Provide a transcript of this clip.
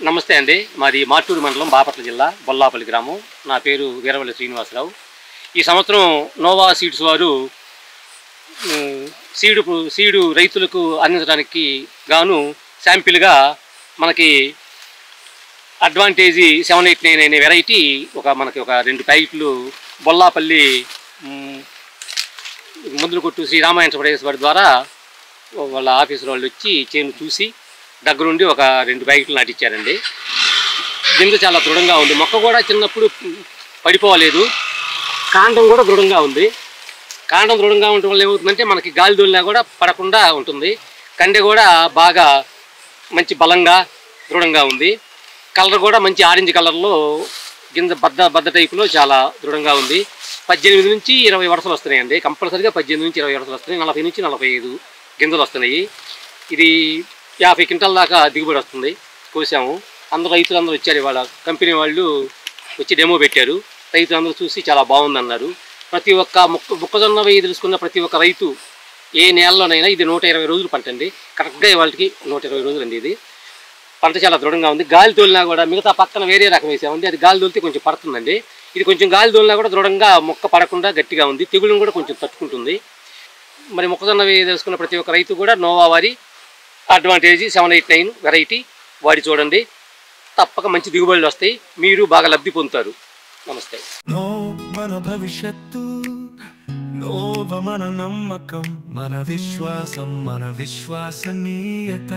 నమస్తే అండి. మాది మార్టూరు మండలం బాపట్ల జిల్లా బొల్లాపల్లి గ్రామం. నా పేరు వీరవల్లి శ్రీనివాసరావు. ఈ సంవత్సరం నోవా సీడ్స్ వారు సీడు రైతులకు అందించడానికి గాను శాంపిల్గా మనకి అడ్వాంటేజీ 789 అనే వెరైటీ మనకి ఒక 2 ప్యాకెట్లు బొల్లాపల్లి మందుల కొట్టు శ్రీ రామ ఎంటర్ప్రైజెస్ వారి ద్వారా వాళ్ళ ఆఫీసులో వాళ్ళు వచ్చి చేను చూసి దగ్గరుండి ఒక 2 ప్యాకెట్లు నాటిచ్చారండి. గింజ చాలా దృఢంగా ఉంది. మొక్క కూడా చిన్నప్పుడు పడిపోలేదు. కాండం కూడా దృఢంగా ఉంది. కాండం దృఢంగా ఉండటం వల్ల ఏమవుతుందంటే మనకి గాలి దోలినా కూడా పడకుండా ఉంటుంది. కండె కూడా బాగా మంచి బలంగా దృఢంగా ఉంది. కలర్ కూడా మంచి ఆరెంజ్ కలర్లో గింజ బద్ద టైపులో చాలా దృఢంగా ఉంది. 18 నుంచి 20 వరుసలు వస్తున్నాయండి. కంపల్సరీగా 18 నుంచి 20 వరుసలు వస్తున్నాయి. 40 నుంచి 45 గింజలు వస్తున్నాయి. ఇది 50 క్వింటాల దాకా దిగుబడి వస్తుంది. కోసాము. రైతులందరూ వచ్చారు. ఇవాళ కంపెనీ వాళ్ళు వచ్చి డెమో పెట్టారు. రైతులందరూ చూసి చాలా బాగుందన్నారు. ప్రతి ఒక్క మొక్కజొన్న వేయి తెలుసుకున్న ప్రతి ఒక్క రైతు ఏ నేలలోనైనా ఇది 120 రోజులు పంట అండి. కరెక్ట్గా వాళ్ళకి 120 రోజులు అండి. ఇది పంట చాలా దృఢంగా ఉంది. గాలి తోలినా కూడా మిగతా పక్కన వేరే రకం వేసామండి. అది గాలి తోలితే కొంచెం పడుతుందండి. ఇది కొంచెం గాలి తోలినా కూడా దృఢంగా మొక్క పడకుండా గట్టిగా ఉంది. తెగుళ్ళను కూడా కొంచెం తట్టుకుంటుంది. మరి మొక్కజొన్న వేయి తెలుసుకున్న ప్రతి ఒక్క రైతు కూడా నోవా వారి అడ్వాంటేజీ 789 వెరైటీ వాడి చూడండి. తప్పక మంచి దిగుబడులు వస్తాయి. మీరు బాగా లబ్ధి పొందుతారు. నమస్తే. మన భవిష్యత్తు మన నమ్మకం, మన విశ్వాసం, మన విశ్వసనీయత.